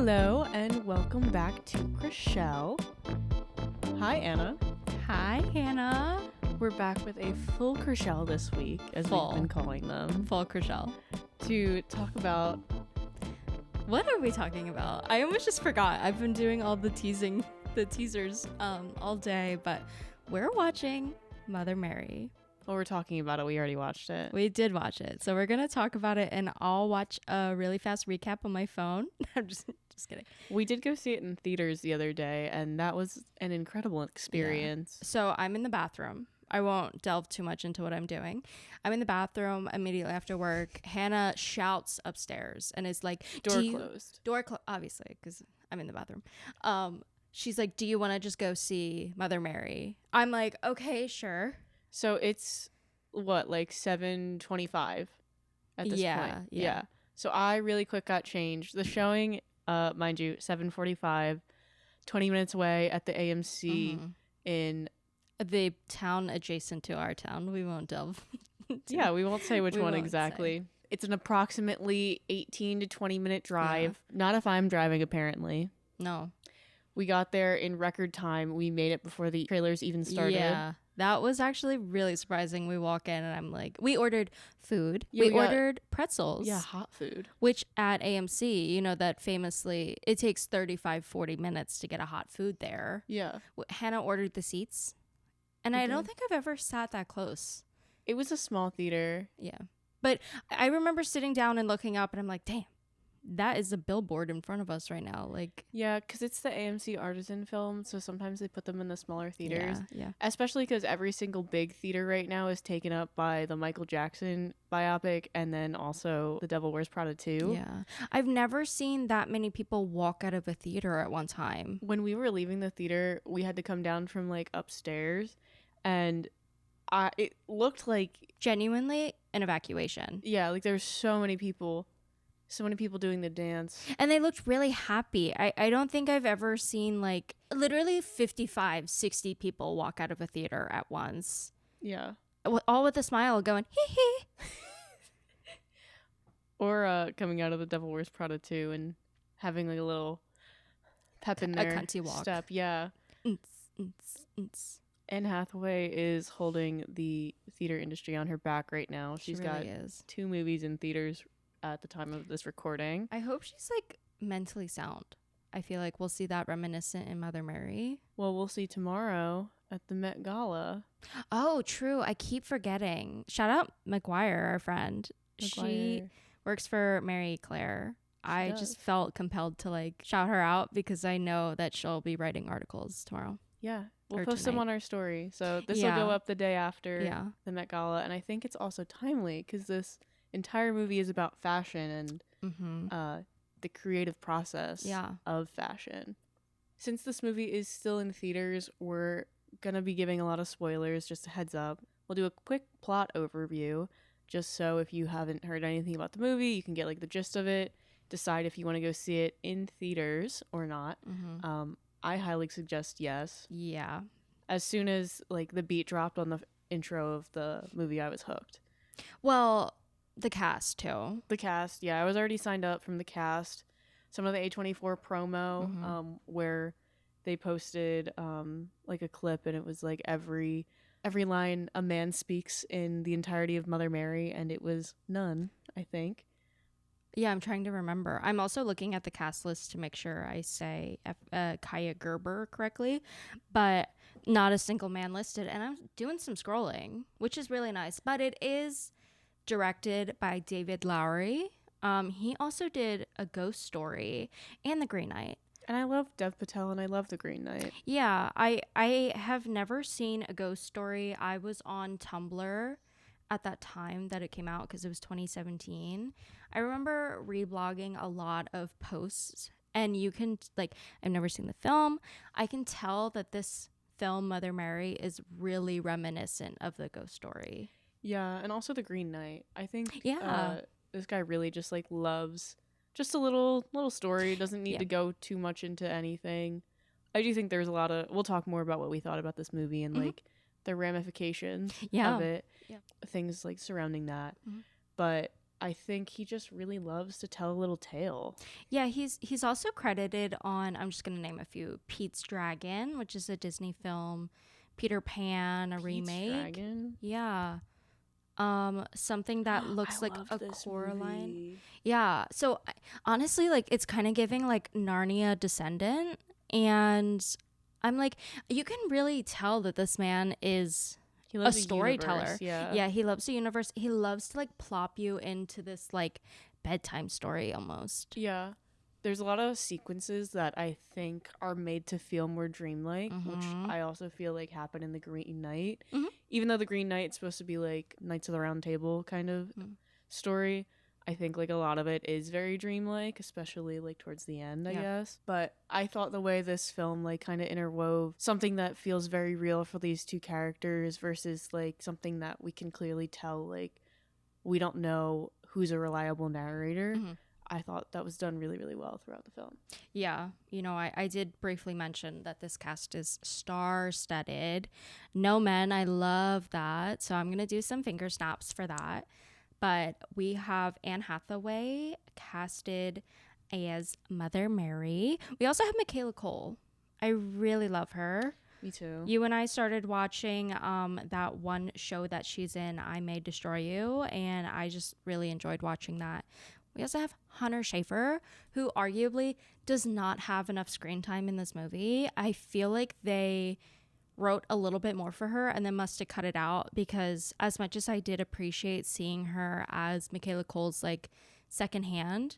Hello and welcome back to Chrishell. Hi Anna. Hi Hannah. We're back with a full Chrishell this week, as we've been calling them, Full Chrishell. to talk about... What are we talking about? I almost just forgot. I've been doing all the teasers all day, but we're watching Mother Mary. Well, we're talking about it. We already watched it. We did watch it. So we're going to talk about it, and I'll watch a really fast recap on my phone. I'm just kidding. We did go see it in theaters the other day, and that was an incredible experience. Yeah. So I'm in the bathroom. I won't delve too much into what I'm doing. I'm in the bathroom immediately after work. Hannah shouts upstairs and is like, closed. Obviously, because I'm in the bathroom. She's like, do you want to just go see Mother Mary? I'm like, okay, sure. So it's what, like 7:25 at this point? Yeah. So I really quick got changed. The showing, mind you, 7:45, 20 minutes away at the AMC in the town adjacent to our town. We won't delve. Yeah, we won't say which one exactly. It's an approximately 18 to 20 minute drive. Yeah. Not if I'm driving, apparently. No. We got there in record time. We made it before the trailers even started. Yeah. That was actually really surprising. We walk in and I'm like, we ordered food. Yeah, we ordered pretzels. Yeah, hot food. Which at AMC, you know that famously, it takes 35-40 minutes to get a hot food there. Yeah. Hannah ordered the seats. And I don't think I've ever sat that close. It was a small theater. Yeah. But I remember sitting down and looking up and I'm like, damn, that is a billboard in front of us right now. Like, yeah, because it's the AMC Artisan film, so sometimes they put them in the smaller theaters. Yeah. Especially because every single big theater right now is taken up by the Michael Jackson biopic and then also The Devil Wears Prada 2. Yeah. I've never seen that many people walk out of a theater at one time. When we were leaving the theater, we had to come down from like upstairs, and it looked like genuinely an evacuation. Yeah, like there's so many people doing the dance, and they looked really happy. I don't think I've ever seen like literally 55-60 people walk out of a theater at once. Yeah, all with a smile going hee hee. Or coming out of The Devil Wears Prada 2 and having like a little pep in their cunty walk step. Yeah. Anne Hathaway is holding the theater industry on her back right now. She's really got 2 movies in theaters at the time of this recording. I hope she's like mentally sound. I feel like we'll see that reminiscent in Mother Mary. Well, we'll see tomorrow at the Met Gala. Oh, true. I keep forgetting. Shout out McGuire, our friend. She works for Mary Claire. I just felt compelled to like shout her out because I know that she'll be writing articles tomorrow. Yeah. We'll post them on our story. So this will go up the day after the Met Gala. And I think it's also timely because this entire movie is about fashion and the creative process of fashion. Since this movie is still in theaters, we're going to be giving a lot of spoilers, just a heads up. We'll do a quick plot overview, just so if you haven't heard anything about the movie, you can get like the gist of it, decide if you want to go see it in theaters or not. I highly suggest yes. Yeah. As soon as like the beat dropped on the intro of the movie, I was hooked. Well, the cast too. The cast, yeah. I was already signed up from the cast. Some of the A24 promo where they posted like a clip, and it was like every line a man speaks in the entirety of Mother Mary, and it was none, I think. Yeah, I'm trying to remember. I'm also looking at the cast list to make sure I say Kaya Gerber correctly, but not a single man listed. And I'm doing some scrolling, which is really nice. But it is directed by David Lowery. He also did A Ghost Story and The Green Knight. And I love Dev Patel, and I love The Green Knight. Yeah, I have never seen A Ghost Story. I was on Tumblr at that time that it came out because it was 2017. I remember reblogging a lot of posts, and you can like, I've never seen the film. I can tell that this film Mother Mary is really reminiscent of The Ghost Story. Yeah, and also The Green Knight. I think this guy really just like loves just a little story. Doesn't need to go too much into anything. I do think there's a lot of, we'll talk more about what we thought about this movie and like the ramifications of it, things like surrounding that. But I think he just really loves to tell a little tale. Yeah, he's also credited on, I'm just gonna name a few, Pete's Dragon, which is a Disney film, Peter Pan, a remake. Dragon? Yeah. Something that looks like a Coraline. Movie. Yeah. So honestly, like, it's kind of giving like Narnia Descendant, and I'm like, you can really tell that this man is a storyteller. Yeah, he loves the universe. He loves to like plop you into this like bedtime story almost. Yeah. There's a lot of sequences that I think are made to feel more dreamlike, which I also feel like happen in the Green Knight. Even though the Green Knight's supposed to be like Knights of the Round Table kind of story, I think like a lot of it is very dreamlike, especially like towards the end, I guess. But I thought the way this film like kind of interwove something that feels very real for these two characters versus like something that we can clearly tell like we don't know who's a reliable narrator. I thought that was done really, really well throughout the film. Yeah. You know, I did briefly mention that this cast is star-studded. No men. I love that. So I'm going to do some finger snaps for that. But we have Anne Hathaway casted as Mother Mary. We also have Michaela Cole. I really love her. Me too. You and I started watching that one show that she's in, I May Destroy You, and I just really enjoyed watching that. We also have Hunter Schafer, who arguably does not have enough screen time in this movie. I feel like they wrote a little bit more for her and then must have cut it out, because as much as I did appreciate seeing her as Michaela Cole's like second hand,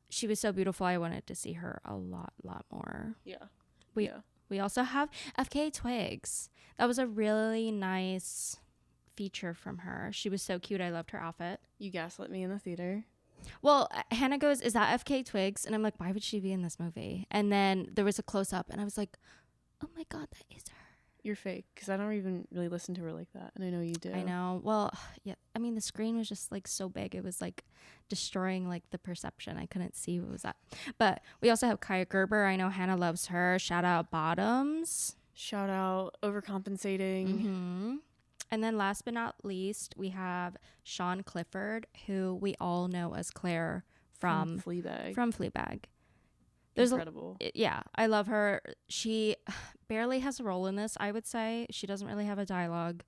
she was so beautiful. I wanted to see her a lot more. Yeah. We also have FKA Twigs. That was a really nice feature from her. She was so cute. I loved her outfit. You gaslit me in the theater. Well, Hannah goes, "Is that FK Twigs?" And I'm like, why would she be in this movie? And then there was a close up and I was like, oh my God, that is her. You're fake, because I don't even really listen to her like that. And I know you do. I know. Well, yeah. I mean, the screen was just like so big. It was like destroying like the perception. I couldn't see what was that. But we also have Kaya Gerber. I know Hannah loves her. Shout out Bottoms. Shout out Overcompensating. And then last but not least, we have Sean Clifford, who we all know as Claire from Fleabag. There's incredible. Yeah, I love her. She barely has a role in this, I would say. She doesn't really have a dialogue.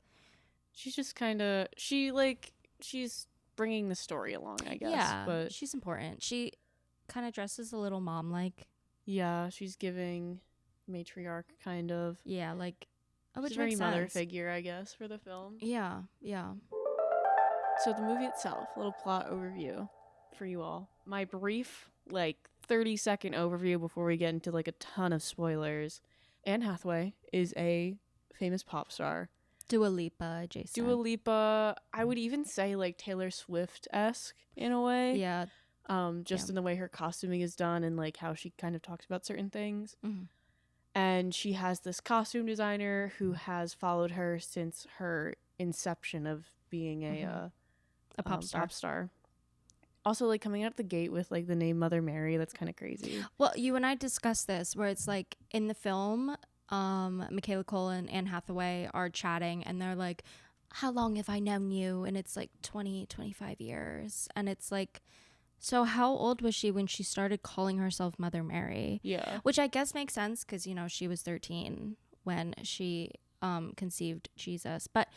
She's just kind of, she's bringing the story along, I guess. Yeah, but she's important. She kind of dresses a little mom-like. Yeah, she's giving matriarch kind of. Yeah, like, she's a very mother figure, I guess, for the film. Yeah. So the movie itself, a little plot overview for you all. My brief, 30-second overview before we get into a ton of spoilers. Anne Hathaway is a famous pop star. Dua Lipa adjacent. Dua Lipa, I would even say Taylor Swift-esque in a way. Yeah. In the way her costuming is done and how she kind of talks about certain things. And she has this costume designer who has followed her since her inception of being a pop star. Also, coming out the gate with the name Mother Mary, that's kind of crazy. Well, you and I discussed this, where it's in the film, Michaela Cole and Anne Hathaway are chatting, and they're like, "How long have I known you?" And it's 20, 25 years, and it's so how old was she when she started calling herself Mother Mary? Yeah, which I guess makes sense because she was 13 when she conceived Jesus, but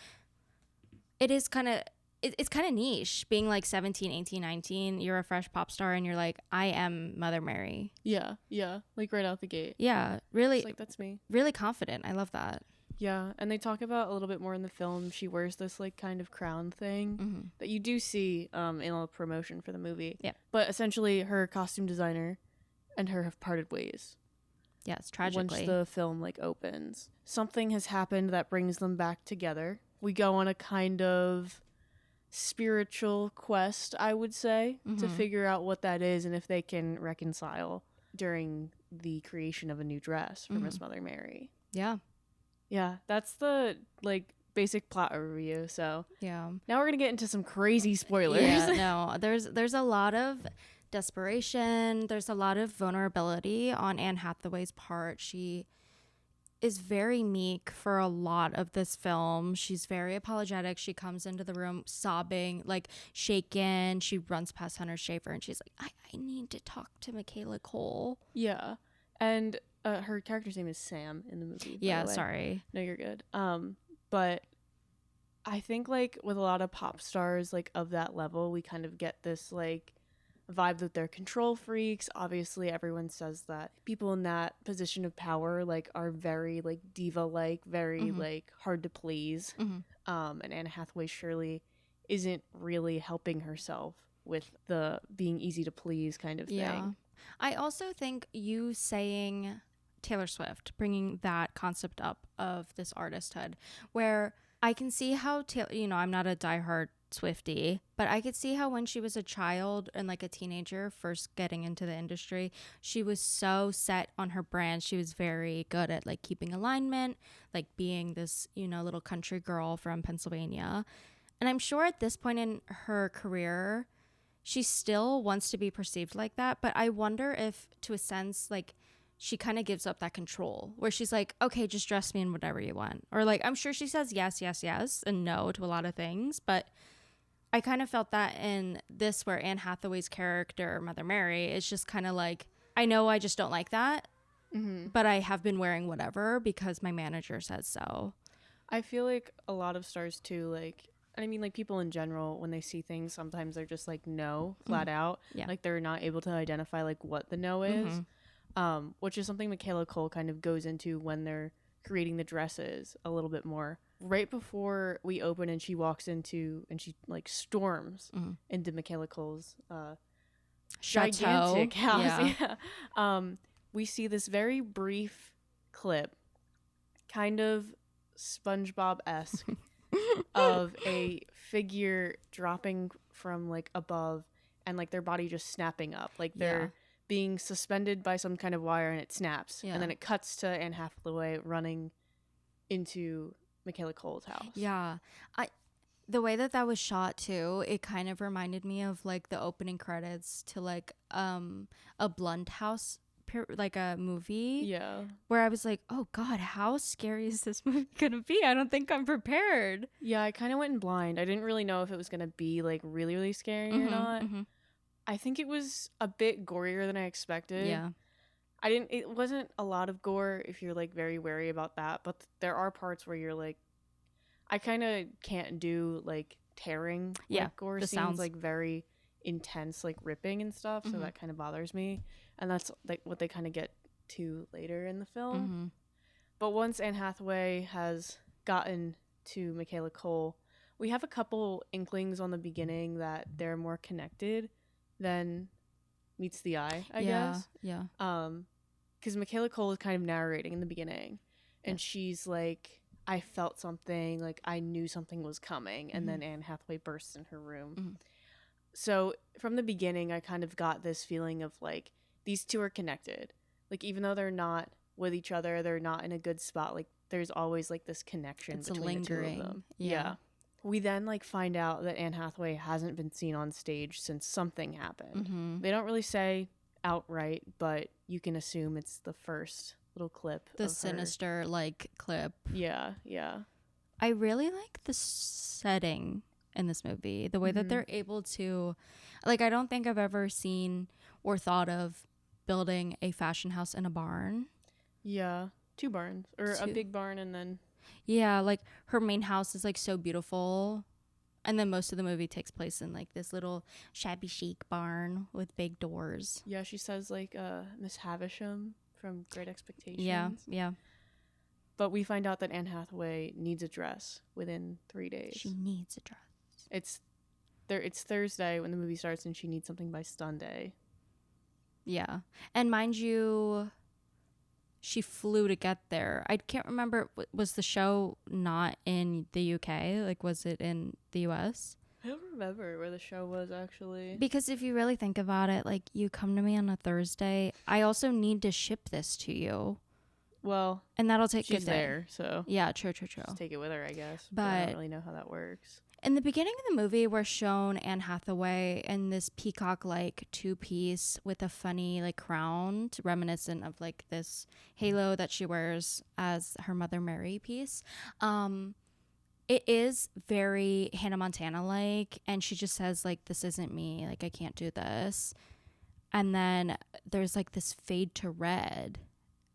it is kind of. It's kind of niche being 17, 18, 19. You're a fresh pop star and you're I am Mother Mary. Yeah. Right out the gate. Yeah, really. That's me. Really confident. I love that. Yeah, and they talk about a little bit more in the film. She wears this kind of crown thing that you do see in a promotion for the movie. Yeah. But essentially her costume designer and her have parted ways. Yes, tragically. Once the film opens. Something has happened that brings them back together. We go on a kind of spiritual quest, I would say, to figure out what that is and if they can reconcile during the creation of a new dress for Miss Mother Mary. Yeah, that's the basic plot overview. So yeah, now we're gonna get into some crazy spoilers. Yeah, no, there's a lot of desperation, there's a lot of vulnerability on Anne Hathaway's part. She is very meek for a lot of this film. She's very apologetic. She comes into the room sobbing, like shaken. She runs past Hunter Schafer and she's like, I need to talk to Michaela Cole. Yeah. And her character's name is Sam in the movie. Yeah, sorry. No, you're good. But I think like with a lot of pop stars like of that level, we kind of get this like vibe that they're control freaks. Obviously everyone says that people in that position of power like are very like diva like, very like hard to please. And Anne Hathaway surely isn't really helping herself with the being easy to please kind of thing. I also think you saying Taylor Swift, bringing that concept up of this artisthood, where I can see how I'm not a diehard Swiftie, but I could see how when she was a child and like a teenager first getting into the industry, she was so set on her brand. She was very good at like keeping alignment, like being this, little country girl from Pennsylvania. And I'm sure at this point in her career, she still wants to be perceived like that. But I wonder if, to a sense, like she kind of gives up that control where she's like, okay, just dress me in whatever you want. Or like, I'm sure she says yes, yes, yes, and no to a lot of things. But I kind of felt that in this, where Anne Hathaway's character, Mother Mary, is just kind of like, I know I just don't like that, but I have been wearing whatever because my manager says so. I feel like a lot of stars too, like, I mean, like people in general, when they see things, sometimes they're just like no, flat out. Yeah. Like they're not able to identify like what the no is, which is something Michaela Cole kind of goes into when they're creating the dresses a little bit more. Right before we open and she walks into and she like storms into Michaela Cole's gigantic house. Yeah. We see this very brief clip, kind of SpongeBob-esque, of a figure dropping from like above and like their body just snapping up, like they're being suspended by some kind of wire and it snaps, and then it cuts to Anne Hathaway running into Michaela Cole's house. Yeah. The way that was shot too, it kind of reminded me of like the opening credits to like a Blumhouse like a movie. Yeah. Where I was like, oh God, how scary is this movie gonna be? I don't think I'm prepared. Yeah, I kind of went in blind. I didn't really know if it was gonna be like really, really scary or not. I think it was a bit gorier than I expected. Yeah. It wasn't a lot of gore if you're like very wary about that, but there are parts where you're like, I kind of can't do like tearing like, gore scenes, sounds like very intense, like ripping and stuff. So that kind of bothers me. And that's like what they kind of get to later in the film. But once Anne Hathaway has gotten to Michaela Cole, we have a couple inklings on the beginning that they're more connected than meets the eye, I guess. Yeah. Because Michaela Cole is kind of narrating in the beginning, and she's like, I felt something, like I knew something was coming, and then Anne Hathaway bursts in her room. So from the beginning, I kind of got this feeling of like, these two are connected. Like even though they're not with each other, they're not in a good spot, like there's always like this connection between the two of them. Yeah. We then like find out that Anne Hathaway hasn't been seen on stage since something happened. They don't really say outright, but you can assume it's the first little clip. The sinister like clip. Yeah. I really like the setting in this movie. The way that they're able to, like, I don't think I've ever seen or thought of building a fashion house in a barn. Yeah. 2 barns. Or a big barn and then... Yeah, like her main house is like so beautiful, and then most of the movie takes place in like this little shabby chic barn with big doors. Yeah, she says like Miss Havisham from Great Expectations. Yeah. But we find out that Anne Hathaway needs a dress within 3 days. She needs a dress. It's Thursday when the movie starts, and she needs something by Sunday. Yeah, and mind you, she flew to get there. I can't remember. Was the show not in the UK? Like, was it in the US? I don't remember where the show was, actually. Because if you really think about it, like, you come to me on a Thursday. I also need to ship this to you. Well, and that'll take she's there, so. Yeah, true. Just take it with her, I guess. But I don't really know how that works. In the beginning of the movie, we're shown Anne Hathaway in this peacock-like two-piece with a funny like crown, reminiscent of like this halo that she wears as her Mother Mary piece. It is very Hannah Montana-like, and she just says like, "This isn't me. Like, I can't do this." And then there's like this fade to red,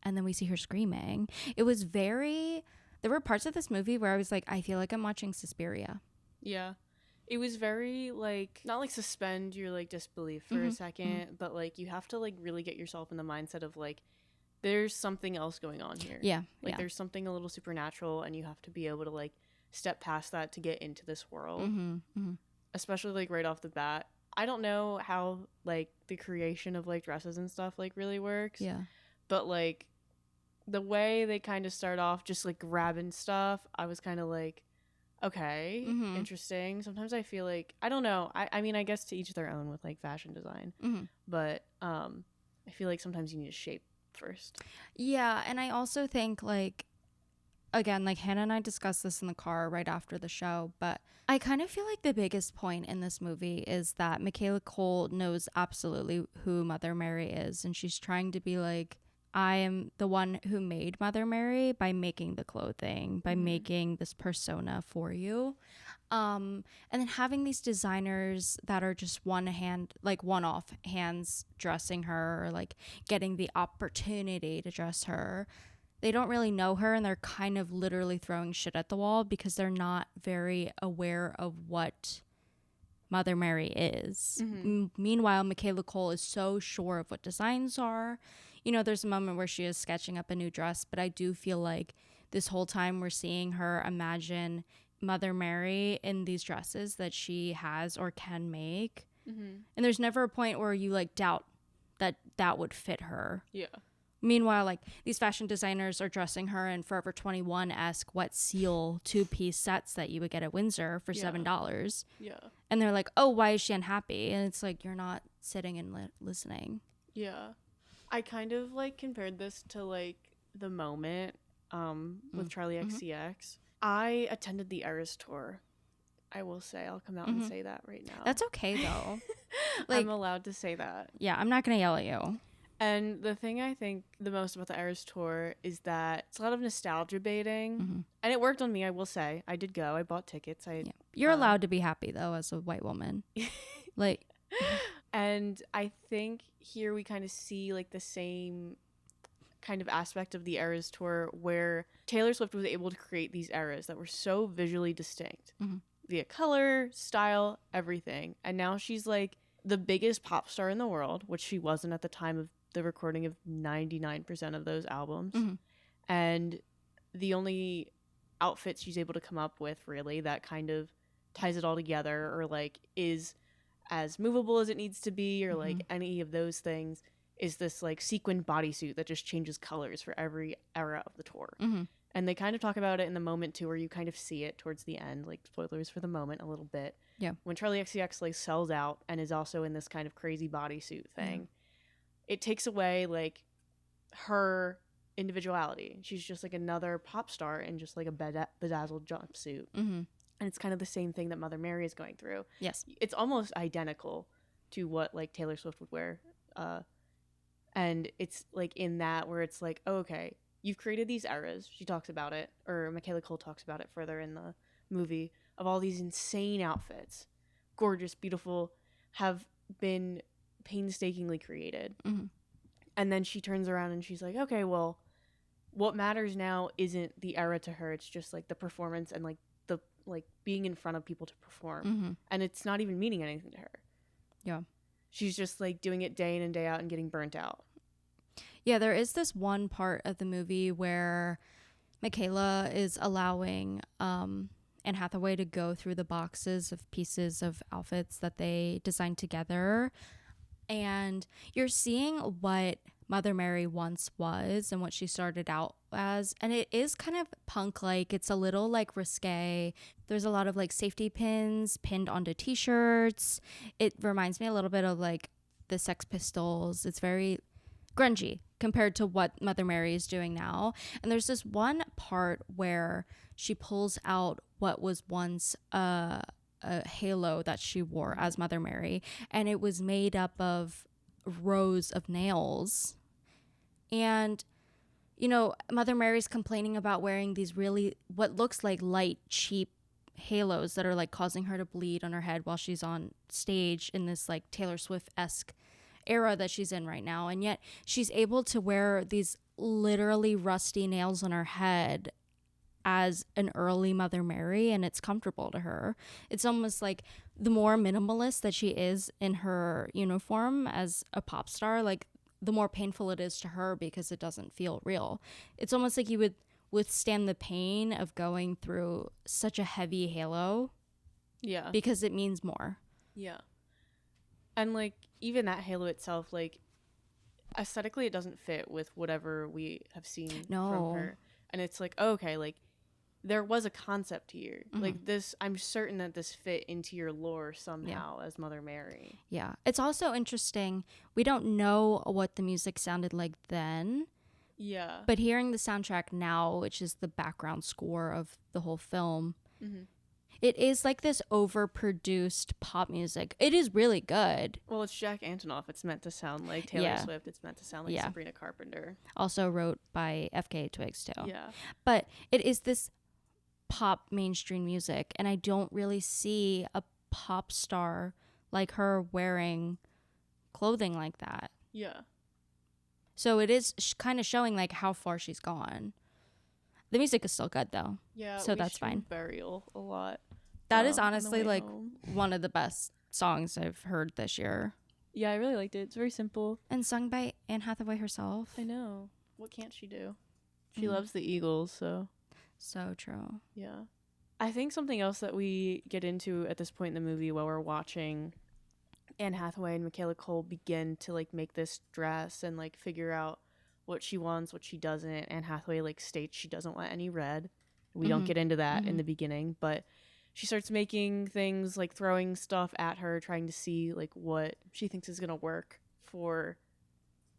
and then we see her screaming. It was very. There were parts of this movie where I was like, I feel like I'm watching Suspiria. Yeah. It was very like, not like suspend your like disbelief for a second, but like you have to like really get yourself in the mindset of like, there's something else going on here. Yeah. Like there's something a little supernatural, and you have to be able to like step past that to get into this world. Especially like right off the bat. I don't know how like the creation of like dresses and stuff like really works. Yeah. But like the way they kind of start off just like grabbing stuff, I was kind of like, okay, interesting. Sometimes I feel like, I don't know. I mean, I guess to each their own with like fashion design, but I feel like sometimes you need to shape first. Yeah, and I also think like, again, like Hannah and I discussed this in the car right after the show, but I kind of feel like the biggest point in this movie is that Michaela Coel knows absolutely who Mother Mary is, and she's trying to be like, I am the one who made Mother Mary by making the clothing, by making this persona for you. And then having these designers that are just one-off hands dressing her, or like getting the opportunity to dress her. They don't really know her, and they're kind of literally throwing shit at the wall because they're not very aware of what Mother Mary is. Meanwhile, Michaela Coel is so sure of what designs are. You know, there's a moment where she is sketching up a new dress, but I do feel like this whole time we're seeing her imagine Mother Mary in these dresses that she has or can make. And there's never a point where you like doubt that would fit her. Yeah. Meanwhile, like these fashion designers are dressing her in Forever 21-esque wet seal two-piece sets that you would get at Windsor for $7. Yeah. And they're like, oh, why is she unhappy? And it's like, you're not sitting and listening. Yeah. I kind of like compared this to like The Moment with Charlie XCX. I attended the Eras tour. I will say, I'll come out and say that right now. That's okay though. Like, I'm allowed to say that. Yeah, I'm not gonna yell at you. And the thing I think the most about the Eras tour is that it's a lot of nostalgia baiting. And it worked on me, I will say. I did go. I bought tickets. You're allowed to be happy though as a white woman. Like, and I think here we kind of see like the same kind of aspect of the Eras tour where Taylor Swift was able to create these eras that were so visually distinct via color, style, everything. And now she's like the biggest pop star in the world, which she wasn't at the time of the recording of 99% of those albums. And the only outfit she's able to come up with really that kind of ties it all together, or like is as movable as it needs to be, or like any of those things, is this like sequined bodysuit that just changes colors for every era of the tour. And they kind of talk about it in The Moment too, where you kind of see it towards the end, like spoilers for The Moment a little bit. Yeah. When Charlie XCX like sells out and is also in this kind of crazy bodysuit thing, it takes away like her individuality. She's just like another pop star in just like a bedazzled jumpsuit. And it's kind of the same thing that Mother Mary is going through. Yes. It's almost identical to what like Taylor Swift would wear. And it's like in that where it's like, oh, okay, you've created these eras. She talks about it, or Michaela Coel talks about it further in the movie, of all these insane outfits, gorgeous, beautiful, have been painstakingly created. And then she turns around and she's like, okay, well, what matters now isn't the era to her. It's just like the performance and like the like being in front of people to perform. And it's not even meaning anything to her. Yeah. She's just like doing it day in and day out and getting burnt out. Yeah, there is this one part of the movie where Michaela is allowing Anne Hathaway to go through the boxes of pieces of outfits that they designed together. And you're seeing what Mother Mary once was and what she started out as. And it is kind of punk-like. It's a little like risque. There's a lot of like safety pins pinned onto t-shirts. It reminds me a little bit of like the Sex Pistols. It's very grungy compared to what Mother Mary is doing now. And there's this one part where she pulls out what was once a a halo that she wore as Mother Mary, and it was made up of rows of nails. And you know, Mother Mary's complaining about wearing these really what looks like light, cheap halos that are like causing her to bleed on her head while she's on stage in this like Taylor Swift-esque era that she's in right now. And yet she's able to wear these literally rusty nails on her head as an early Mother Mary, and it's comfortable to her. It's almost like the more minimalist that she is in her uniform as a pop star, like the more painful it is to her because it doesn't feel real. It's almost like you would withstand the pain of going through such a heavy halo. Yeah. Because it means more. Yeah. And like even that halo itself, like aesthetically it doesn't fit with whatever we have seen from her. And it's like, okay, like there was a concept here. Like this, I'm certain that this fit into your lore somehow as Mother Mary. Yeah. It's also interesting. We don't know what the music sounded like then. Yeah. But hearing the soundtrack now, which is the background score of the whole film, it is like this overproduced pop music. It is really good. Well, it's Jack Antonoff. It's meant to sound like Taylor Swift. It's meant to sound like Sabrina Carpenter. Also wrote by FKA Twigs too. Yeah. But it is this pop mainstream music, and I don't really see a pop star like her wearing clothing like that. Yeah. So it is kind of showing like how far she's gone. The music is still good though. Yeah. So that's fine. Burial a lot. That is honestly like one of the best songs I've heard this year. Yeah, I really liked it. It's very simple. And sung by Anne Hathaway herself. I know. What can't she do? She loves the Eagles, so. So true. Yeah. I think something else that we get into at this point in the movie while we're watching Anne Hathaway and Michaela Cole begin to like make this dress and like figure out what she wants, what she doesn't. Anne Hathaway like states she doesn't want any red. We don't get into that in the beginning, but she starts making things like throwing stuff at her, trying to see like what she thinks is going to work for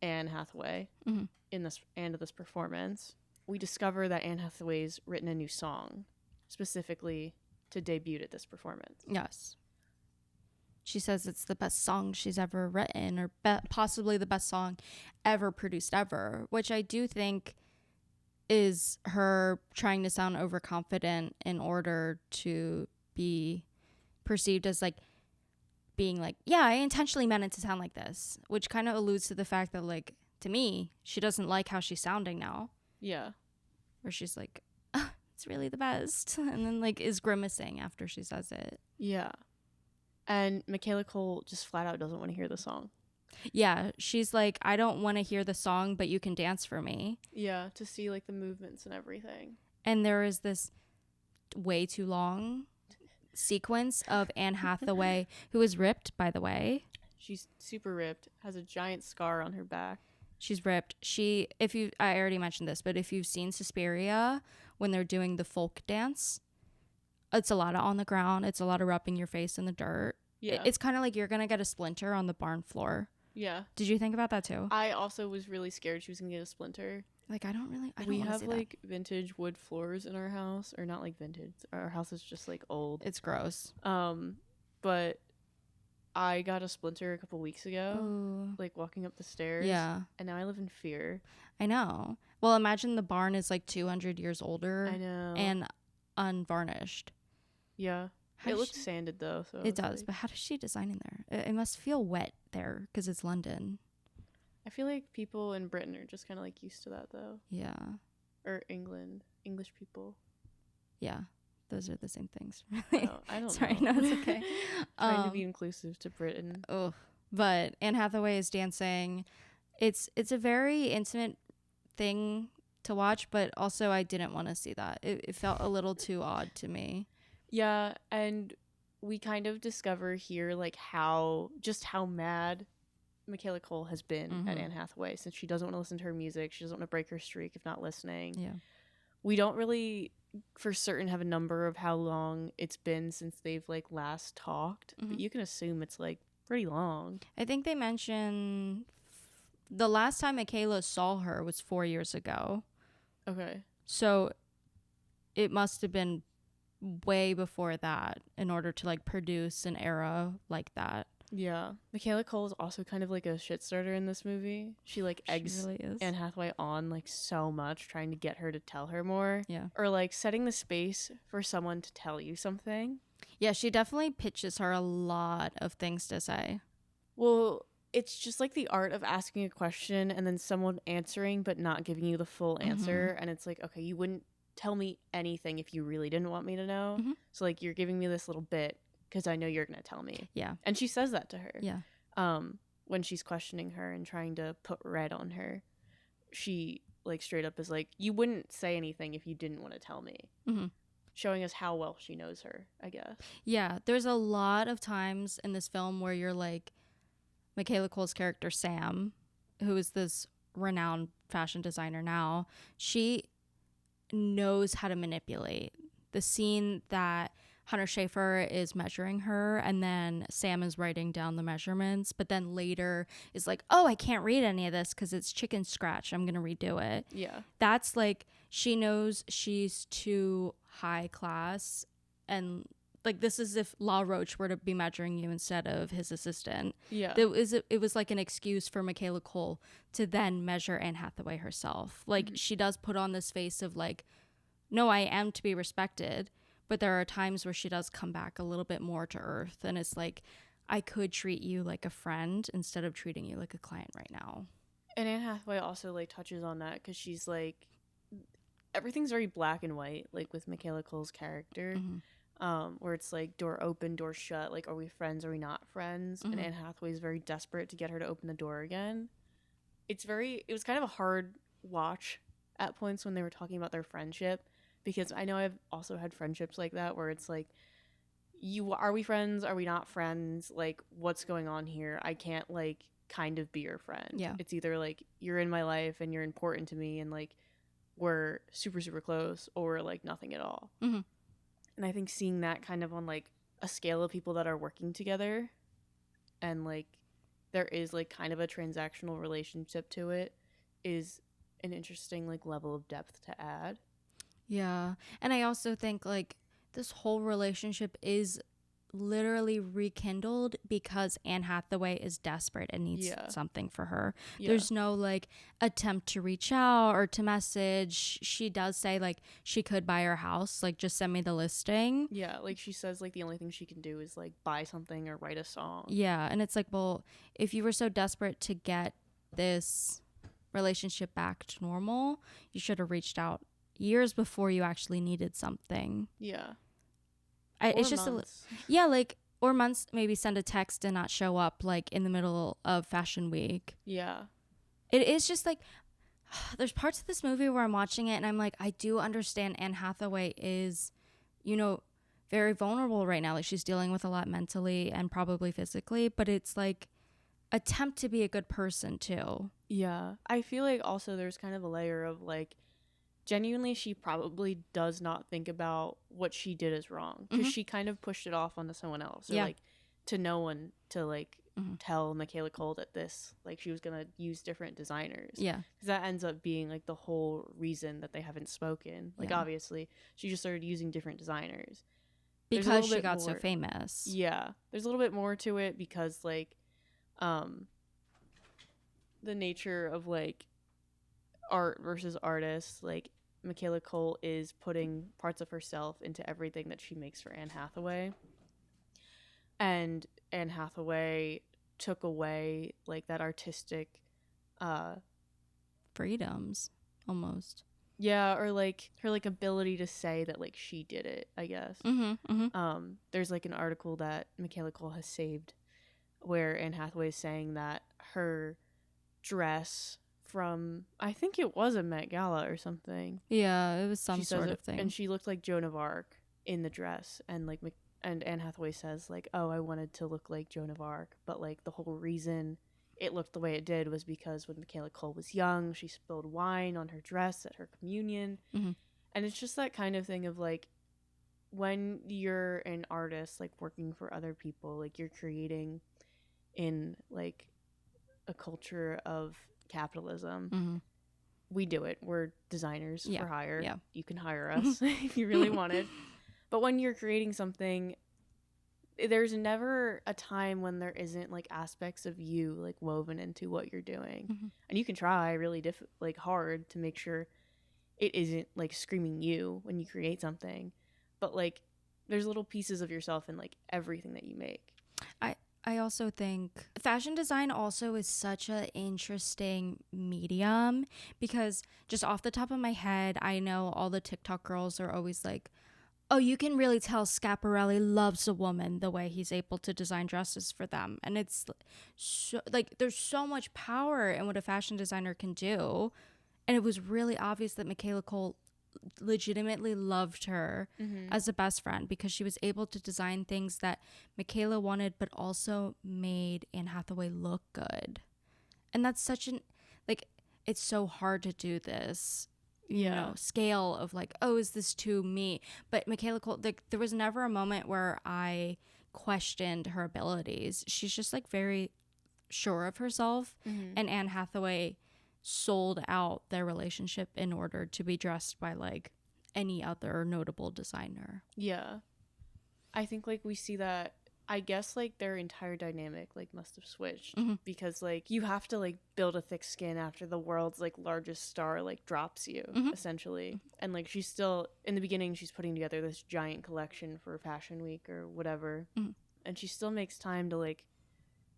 Anne Hathaway in this and of this performance. We discover that Anne Hathaway's written a new song specifically to debut at this performance. Yes. She says it's the best song she's ever written, or possibly the best song ever produced ever, which I do think is her trying to sound overconfident in order to be perceived as like being like, yeah, I intentionally meant it to sound like this, which kind of alludes to the fact that like, to me, she doesn't like how she's sounding now. Yeah. Where she's like, oh, it's really the best. And then like is grimacing after she says it. Yeah. And Michaela Cole just flat out doesn't want to hear the song. Yeah. She's like, I don't want to hear the song, but you can dance for me. Yeah. To see like the movements and everything. And there is this way too long sequence of Anne Hathaway, who is ripped, by the way. She's super ripped, has a giant scar on her back. She's ripped. I already mentioned this, but if you've seen Suspiria, when they're doing the folk dance, it's a lot of on the ground. It's a lot of rubbing your face in the dirt. Yeah. It's kind of like you're going to get a splinter on the barn floor. Yeah. Did you think about that too? I also was really scared she was going to get a splinter. Like, I don't we have like vintage wood floors in our house, or not like vintage. Our house is just like old. It's gross. But I got a splinter a couple weeks ago, Ooh. like walking up the stairs. Yeah. And now I live in fear. I know. Well, imagine the barn is like 200 years older. I know. And unvarnished. Yeah. It looks sanded though. So it does. Like, but how does she design in there? It must feel wet there because it's London. I feel like people in Britain are just kind of like used to that though. Yeah. Or England. English people. Yeah. Those are the same things. I don't Sorry, know. No, it's okay. Trying to be inclusive to Britain. Oh, but Anne Hathaway is dancing. It's a very intimate thing to watch, but also I didn't want to see that. It felt a little too odd to me. Yeah, and we kind of discover here like how mad Michaela Cole has been at Anne Hathaway since she doesn't want to listen to her music. She doesn't want to break her streak if not listening. Yeah. We don't really for certain have a number of how long it's been since they've like last talked, but you can assume it's like pretty long. I think they mentioned the last time Michaela saw her was 4 years ago. Okay. So it must have been way before that in order to like produce an era like that. Yeah. Michaela Cole is also kind of like a shit starter in this movie. She like eggs really is. Anne Hathaway on like so much, trying to get her to tell her more. Yeah. Or like setting the space for someone to tell you something. Yeah, she definitely pitches her a lot of things to say. Well, it's just like the art of asking a question and then someone answering but not giving you the full answer. And it's like, okay, you wouldn't tell me anything if you really didn't want me to know. So like you're giving me this little bit because I know you're going to tell me. Yeah. And she says that to her. Yeah. When she's questioning her and trying to put red on her, she like straight up is like, you wouldn't say anything if you didn't want to tell me. Showing us how well she knows her, I guess. Yeah. There's a lot of times in this film where you're like, Michaela Cole's character, Sam, who is this renowned fashion designer now, she knows how to manipulate. The scene that Hunter Schafer is measuring her and then Sam is writing down the measurements, but then later is like, oh, I can't read any of this because it's chicken scratch. I'm going to redo it. Yeah. That's like, she knows she's too high class, and like this is if La Roche were to be measuring you instead of his assistant. Yeah. It was like an excuse for Michaela Cole to then measure Anne Hathaway herself. Like she does put on this face of like, no, I am to be respected. But there are times where she does come back a little bit more to earth. And it's like, I could treat you like a friend instead of treating you like a client right now. And Anne Hathaway also like touches on that because she's like, everything's very black and white, like with Michaela Cole's character, where it's like door open, door shut. Like, are we friends? Are we not friends? And Anne Hathaway is very desperate to get her to open the door again. It was kind of a hard watch at points when they were talking about their friendship. Because I know I've also had friendships like that where it's like, are we friends? Are we not friends? Like, what's going on here? I can't like kind of be your friend. Yeah. It's either like you're in my life and you're important to me and like we're super, super close, or like nothing at all. And I think seeing that kind of on like a scale of people that are working together and like there is like kind of a transactional relationship to it is an interesting like level of depth to add. Yeah. And I also think like this whole relationship is literally rekindled because Anne Hathaway is desperate and needs something for her. Yeah. There's no like attempt to reach out or to message. She does say like she could buy her house, like just send me the listing. Yeah, like she says like the only thing she can do is like buy something or write a song. Yeah, and it's like, well, if you were so desperate to get this relationship back to normal, you should have reached out years before you actually needed something. Yeah. It's just or months, maybe send a text and not show up like in the middle of fashion week. Yeah. It is just like, there's parts of this movie where I'm watching it and I'm like, I do understand Anne Hathaway is, you know, very vulnerable right now. Like she's dealing with a lot mentally and probably physically, but it's like attempt to be a good person too. Yeah. I feel like also there's kind of a layer of like, genuinely, she probably does not think about what she did is wrong because she kind of pushed it off onto someone else or like to no one to like tell Michaela Cole that this like she was gonna use different designers. Yeah, because that ends up being like the whole reason that they haven't spoken. Like obviously, she just started using different designers because she got so famous. Yeah, there's a little bit more to it because like, the nature of like art versus artists, like. Michaela Cole is putting parts of herself into everything that she makes for Anne Hathaway. And Anne Hathaway took away like that artistic freedoms almost. Yeah, or like her like ability to say that like she did it, I guess. There's like an article that Michaela Cole has saved where Anne Hathaway is saying that her dress from, I think it was a Met Gala or something. Yeah, it was some sort of thing. And she looked like Joan of Arc in the dress. And like, and Anne Hathaway says like, oh, I wanted to look like Joan of Arc. But like the whole reason it looked the way it did was because when Michaela Cole was young, she spilled wine on her dress at her communion. And it's just that kind of thing of like, when you're an artist, like working for other people, like you're creating in like a culture of capitalism. We do it. We're designers for hire. You can hire us if you really wanted. But when you're creating something, there's never a time when there isn't like aspects of you like woven into what you're doing. Mm-hmm. And you can try really hard to make sure it isn't like screaming you when you create something, but like there's little pieces of yourself in like everything that you make. I also think fashion design also is such an interesting medium, because just off the top of my head, I know all the TikTok girls are always like, oh, you can really tell Schiaparelli loves a woman the way he's able to design dresses for them. And it's so, like, there's so much power in what a fashion designer can do. And it was really obvious that Michaela Cole legitimately loved her as a best friend, because she was able to design things that Michaela wanted, but also made Anne Hathaway look good. And that's such an, like, it's so hard to do this, you know, scale of like, oh, is this too me? But Michaela Cole, like, there was never a moment where I questioned her abilities. She's just like very sure of herself. And Anne Hathaway sold out their relationship in order to be dressed by like any other notable designer. Yeah. I think like we see that, I guess like their entire dynamic like must have switched, because like you have to like build a thick skin after the world's like largest star like drops you essentially. And like she's still in the beginning, she's putting together this giant collection for Fashion Week or whatever. And she still makes time to like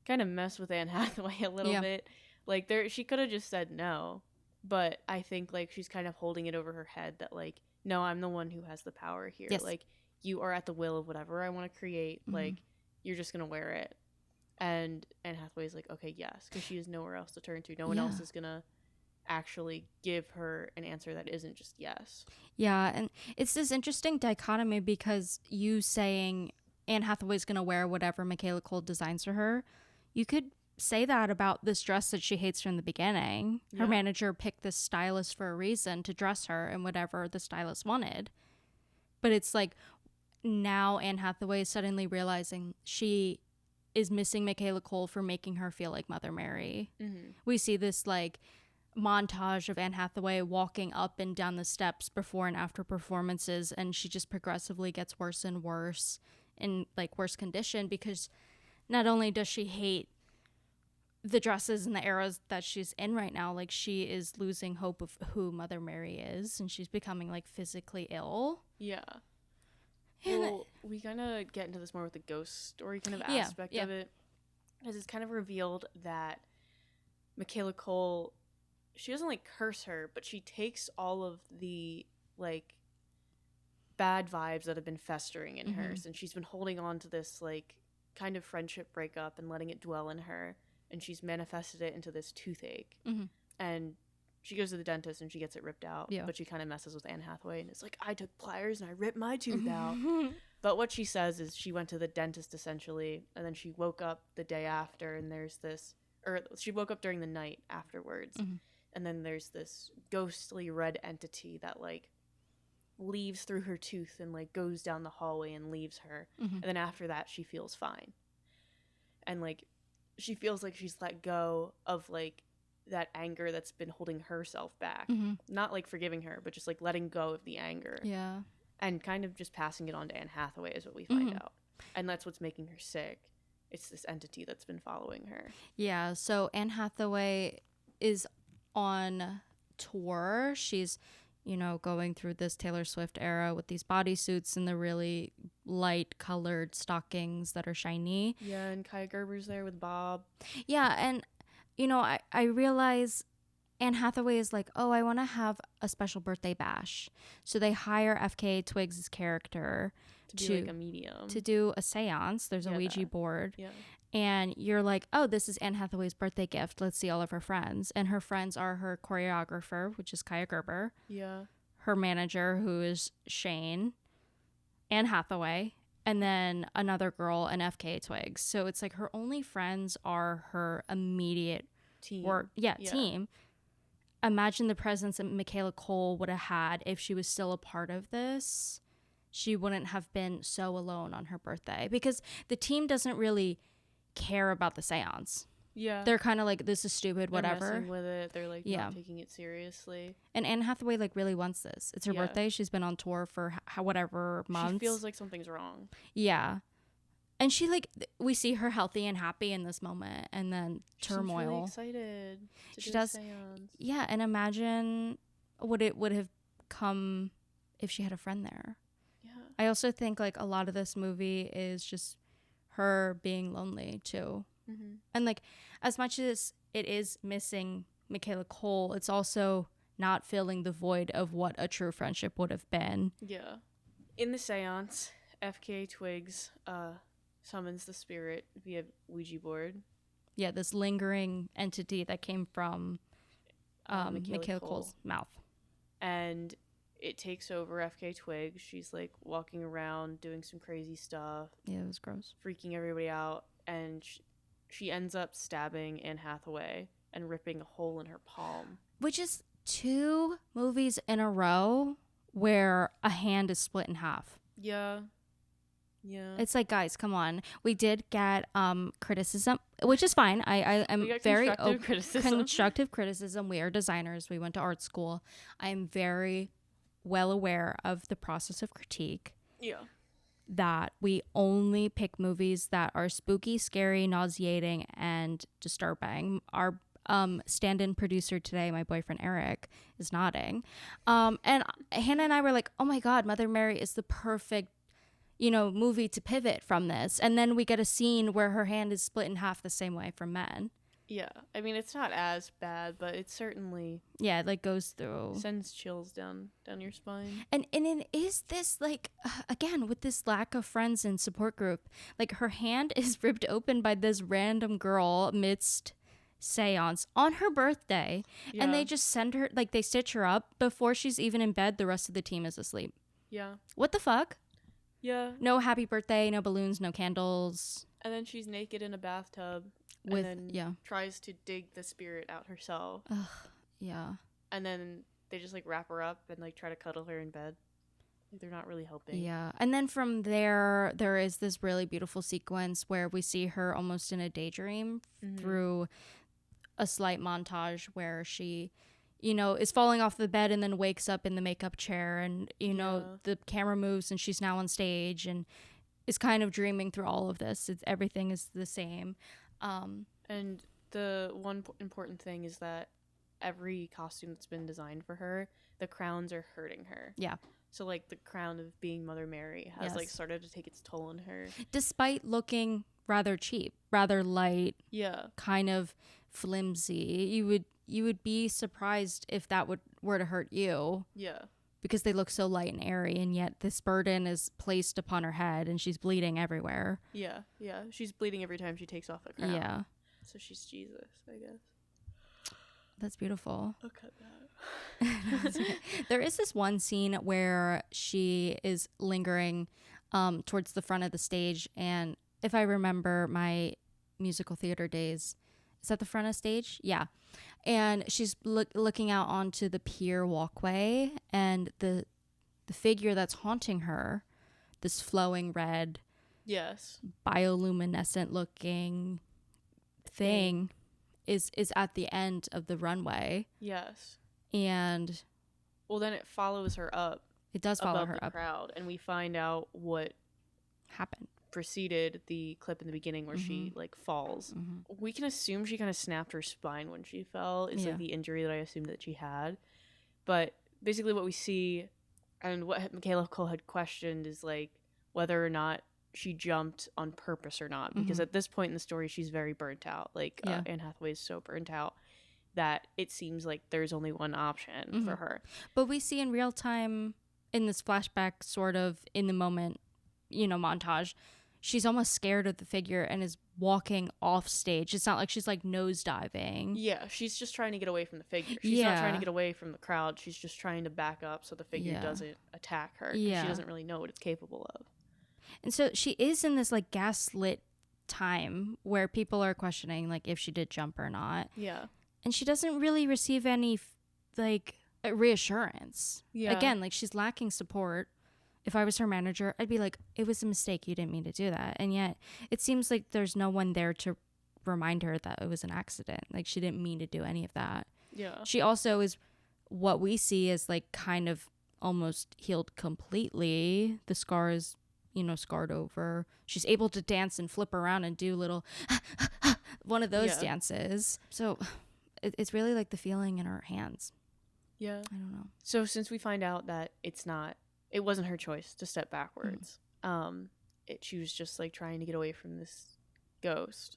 kind of mess with Anne Hathaway a little bit. Like she could have just said no, but I think like she's kind of holding it over her head that like, no, I'm the one who has the power here. Yes. Like you are at the will of whatever I want to create. Like you're just gonna wear it. And Anne Hathaway's like, okay, yes, because she has nowhere else to turn to. No one else is gonna actually give her an answer that isn't just yes. Yeah, and it's this interesting dichotomy, because you saying Anne Hathaway's gonna wear whatever Michaela Cole designs for her, you could say that about this dress that she hates from the beginning. Her manager picked this stylist for a reason to dress her in whatever the stylist wanted. But it's like now Anne Hathaway is suddenly realizing she is missing Michaela Cole for making her feel like Mother Mary. We see this like montage of Anne Hathaway walking up and down the steps before and after performances, and she just progressively gets worse and worse in like worse condition, because not only does she hate the dresses and the eras that she's in right now, like she is losing hope of who Mother Mary is, and she's becoming like physically ill. Yeah. Well, we kind of get into this more with the ghost story kind of aspect of it, because it's kind of revealed that Michaela Cole, she doesn't like curse her, but she takes all of the like bad vibes that have been festering in her, and she's been holding on to this like kind of friendship breakup and letting it dwell in her. And she's manifested it into this toothache. And she goes to the dentist and she gets it ripped out. But she kind of messes with Anne Hathaway and is like, I took pliers and I ripped my tooth out. But what she says is she went to the dentist essentially, and then she woke up the day after, and there's this, or she woke up during the night afterwards. And then there's this ghostly red entity that like leaves through her tooth and like goes down the hallway and leaves her. And then after that she feels fine. And like she feels like she's let go of like that anger that's been holding herself back. Not like forgiving her, but just like letting go of the anger. Yeah. And kind of just passing it on to Anne Hathaway is what we find out. And that's what's making her sick. It's this entity that's been following her. Yeah, so Anne Hathaway is on tour. She's, you know, going through this Taylor Swift era with these bodysuits and the really light colored stockings that are shiny. Yeah, and Kaya Gerber's there with Bob. Yeah, and, you know, I realize Anne Hathaway is like, oh, I want to have a special birthday bash. So they hire FKA Twigs' character to be like a medium. To do a seance. There's a Ouija board. Yeah. And you're like, oh, this is Anne Hathaway's birthday gift. Let's see all of her friends. And her friends are her choreographer, which is Kaya Gerber. Yeah. Her manager, who is Shane. Anne Hathaway. And then another girl, an FKA Twigs. So it's like her only friends are her immediate team. Team. Imagine the presence that Michaela Cole would have had if she was still a part of this. She wouldn't have been so alone on her birthday, because the team doesn't really care about the seance. Yeah. They're kind of like, this is stupid, whatever. They're messing with it. They're like not taking it seriously. And Anne Hathaway like really wants this. It's her birthday. She's been on tour for whatever months. She feels like something's wrong. Yeah. And she like, we see her healthy and happy in this moment, and then turmoil. She's really excited. She does. Seance. Yeah. And imagine what it would have come if she had a friend there. Yeah. I also think like a lot of this movie is just her being lonely too. Mm-hmm. And like, as much as it is missing Michaela Coel, it's also not filling the void of what a true friendship would have been. Yeah. In the seance, FKA Twigs summons the spirit via Ouija board. Yeah, this lingering entity that came from Michaela Coel's mouth. And it takes over FKA Twigs. She's like walking around doing some crazy stuff. Yeah, it was gross. Freaking everybody out. And she ends up stabbing Anne Hathaway and ripping a hole in her palm. Which is 2 movies in a row where a hand is split in half. Yeah. Yeah. It's like, guys, come on. We did get criticism, which is fine. I'm very constructive criticism. We are designers. We went to art school. I'm very well aware of the process of critique. Yeah. That we only pick movies that are spooky, scary, nauseating, and disturbing. Our stand-in producer today, my boyfriend Eric, is nodding. And Hannah and I were like, oh my God, Mother Mary is the perfect, movie to pivot from this. And then we get a scene where her hand is split in half the same way from men. Yeah. I mean, it's not as bad, but it certainly... Yeah, it like goes through... Sends chills down your spine. And it is this, like, again, with this lack of friends and support group, like, her hand is ripped open by this random girl amidst seance on her birthday. Yeah. And they just send her, like, they stitch her up before she's even in bed. The rest of the team is asleep. Yeah. What the fuck? Yeah. No happy birthday, no balloons, no candles. And then she's naked in a bathtub. And then tries to dig the spirit out herself. Ugh, yeah. And then they just like wrap her up and like try to cuddle her in bed. Like, they're not really helping. Yeah. And then from there is this really beautiful sequence where we see her almost in a daydream through a slight montage where she, is falling off the bed and then wakes up in the makeup chair, and the camera moves and she's now on stage and is kind of dreaming through all of this. Everything is the same. And the one important thing is that every costume that's been designed for her, the crowns are hurting her. Yeah. So like the crown of being Mother Mary has like started to take its toll on her. Despite looking rather cheap, rather light. Yeah. Kind of flimsy. You would be surprised if that were to hurt you. Yeah. Because they look so light and airy, and yet this burden is placed upon her head, and she's bleeding everywhere. Yeah, yeah. She's bleeding every time she takes off the crown. Yeah. So she's Jesus, I guess. That's beautiful. I'll cut that. There is this one scene where she is lingering towards the front of the stage, and if I remember my musical theater days, is that the front of stage? Yeah. And she's looking out onto the pier walkway, and the figure that's haunting her, this flowing red, bioluminescent looking thing, is at the end of the runway. Yes. And then it follows her up. It does follow her up. Crowd, and we find out what happened. Preceded the clip in the beginning where she like falls. We can assume she kind of snapped her spine when she fell. It's like the injury that I assumed that she had. But basically what we see, and what Michaela Coel had questioned, is like whether or not she jumped on purpose or not, because at this point in the story she's very burnt out. Like Anne Hathaway is so burnt out that it seems like there's only one option for her. But we see in real time, in this flashback, sort of in the moment, montage, she's almost scared of the figure and is walking off stage. It's not like she's like nosediving. Yeah, she's just trying to get away from the figure. She's not trying to get away from the crowd. She's just trying to back up so the figure doesn't attack her. Yeah. She doesn't really know what it's capable of. And so she is in this like gaslit time where people are questioning like if she did jump or not. Yeah. And she doesn't really receive any like reassurance. Yeah. Again, like she's lacking support. If I was her manager, I'd be like, it was a mistake. You didn't mean to do that. And yet it seems like there's no one there to remind her that it was an accident. Like, she didn't mean to do any of that. Yeah. She also is what we see as like kind of almost healed completely. The scar is, you know, scarred over. She's able to dance and flip around and do little one of those dances. So it's really like the feeling in her hands. Yeah. I don't know. So since we find out that it wasn't her choice to step backwards. She was just like trying to get away from this ghost.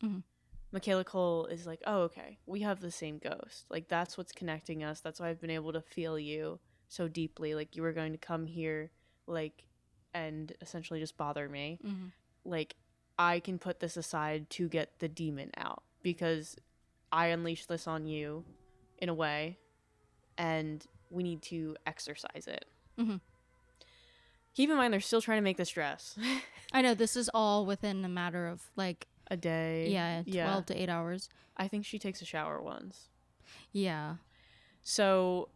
Michaela Cole is like, oh, okay, we have the same ghost. Like, that's what's connecting us. That's why I've been able to feel you so deeply. Like, you were going to come here, like, and essentially just bother me. Like, I can put this aside to get the demon out because I unleashed this on you in a way, and we need to exorcise it. Keep in mind, they're still trying to make this dress. I know, this is all within a matter of like a day. Yeah, 12 to 8 hours. I think she takes a shower once. Yeah. So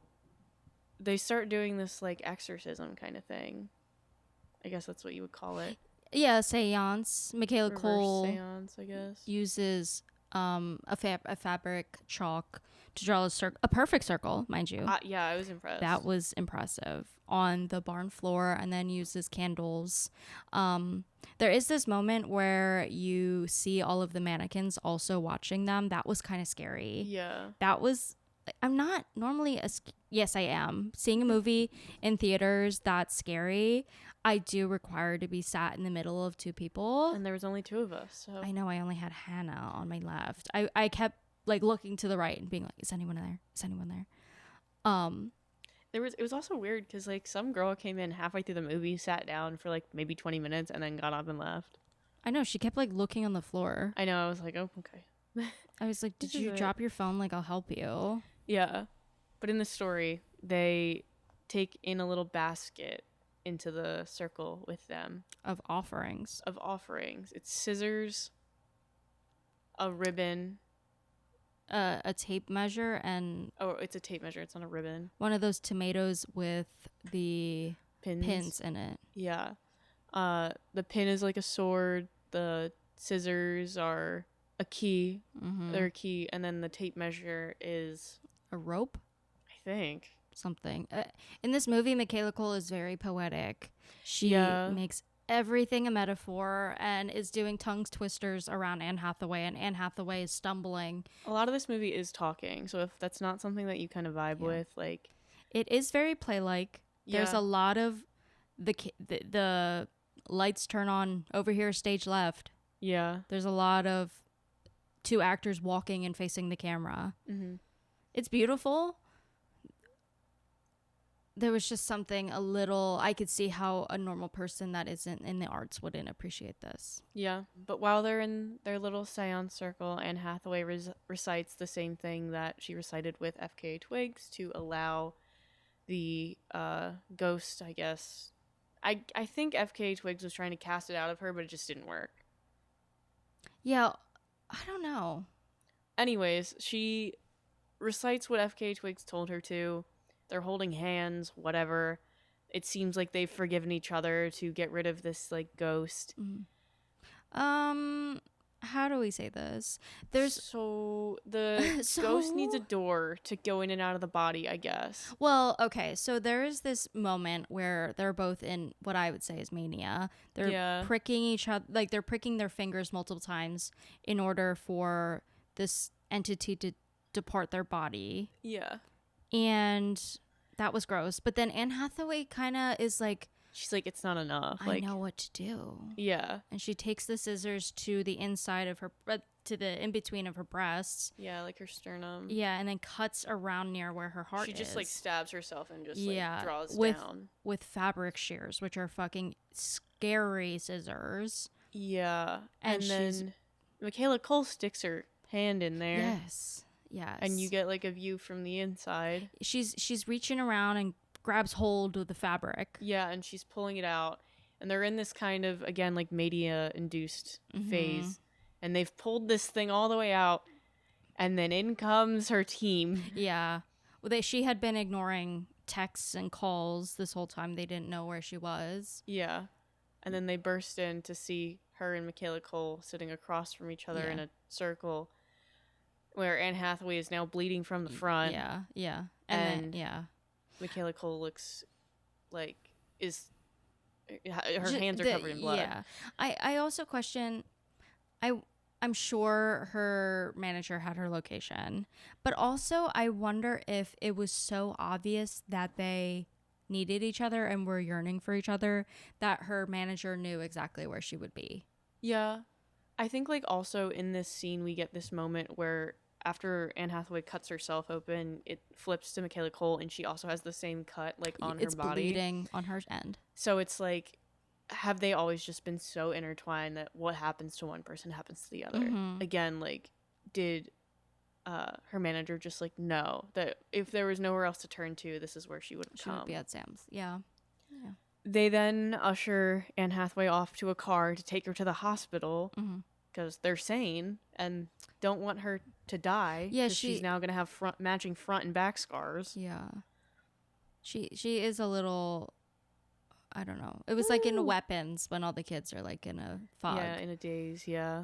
they start doing this like exorcism kind of thing. I guess that's what you would call it. Yeah, seance. Michaela Reverse Cole seance, I guess. uses a fabric chalk to draw a perfect circle, mind you. Yeah, I was impressed. That was impressive on the barn floor, and then uses candles. There is this moment where you see all of the mannequins also watching them. That was kind of scary. Yeah. That was, I'm not normally, yes, I am. Seeing a movie in theaters that's scary, I do require to be sat in the middle of two people. And there was only two of us. So. I know, I only had Hannah on my left. I kept like looking to the right and being like, is anyone there? Is anyone there? It was also weird because like some girl came in halfway through the movie, sat down for like maybe 20 minutes, and then got up and left. I know, she kept like looking on the floor. I know, I was like, oh, okay. I was like, did you drop your phone? Like, I'll help you. Yeah. But in the story, they take in a little basket into the circle with them. Of offerings. It's scissors, a ribbon. A tape measure and... Oh, it's a tape measure. It's not a ribbon. One of those tomatoes with the pins in it. Yeah. The pin is like a sword. The scissors are a key. They're a key. And then the tape measure is... a rope? I think. Something. In this movie, Michaela Cole is very poetic. She makes everything a metaphor and is doing tongue twisters around Anne Hathaway, and Anne Hathaway is stumbling. A lot of this movie is talking, so if that's not something that you kind of vibe with, like... It is very play-like. There's a lot of the lights turn on over here, stage left. Yeah. There's a lot of two actors walking and facing the camera. It's beautiful. There was just something a little... I could see how a normal person that isn't in the arts wouldn't appreciate this. Yeah, but while they're in their little seance circle, Anne Hathaway recites the same thing that she recited with FKA Twigs to allow the ghost, I guess... I think FKA Twigs was trying to cast it out of her, but it just didn't work. Yeah, I don't know. Anyways, she recites what FKA Twigs told her to. They're holding hands, whatever. It seems like they've forgiven each other to get rid of this, like, ghost. How do we say this? So the ghost needs a door to go in and out of the body, I guess. Well, okay, so there is this moment where they're both in what I would say is mania. They're pricking each other, like they're pricking their fingers multiple times in order for this entity to depart their body. Yeah. And that was gross. But then Anne Hathaway kind of is like... She's like, it's not enough. I know what to do. Yeah. And she takes the scissors to the inside of her... to the in-between of her breasts. Yeah, like her sternum. Yeah, and then cuts around near where her heart is. She just, like, stabs herself and just, like, draws down. With fabric shears, which are fucking scary scissors. Yeah. And then Michaela Cole sticks her hand in there. Yes. Yes. And you get like a view from the inside. She's reaching around and grabs hold of the fabric. Yeah, and she's pulling it out. And they're in this kind of, again, like media-induced phase. And they've pulled this thing all the way out. And then in comes her team. Yeah. Well, she had been ignoring texts and calls this whole time. They didn't know where she was. Yeah. And then they burst in to see her and Michaela Cole sitting across from each other in a circle, where Anne Hathaway is now bleeding from the front. Yeah. And then, Michaela Cole looks like her hands are covered in blood. Yeah. I also question, I'm sure her manager had her location, but also I wonder if it was so obvious that they needed each other and were yearning for each other that her manager knew exactly where she would be. Yeah. I think like also in this scene we get this moment where after Anne Hathaway cuts herself open, it flips to Michaela Cole and she also has the same cut like on her body. It's bleeding on her end. So it's like, have they always just been so intertwined that what happens to one person happens to the other? Mm-hmm. Again, like, did her manager just like know that if there was nowhere else to turn to, this is where she would come? She would be at Sam's. Yeah. They then usher Anne Hathaway off to a car to take her to the hospital because they're sane and don't want her to die. Yeah, she's now going to have matching front and back scars. Yeah. She is a little, I don't know. It was like in Weapons when all the kids are like in a fog. Yeah, in a daze, yeah.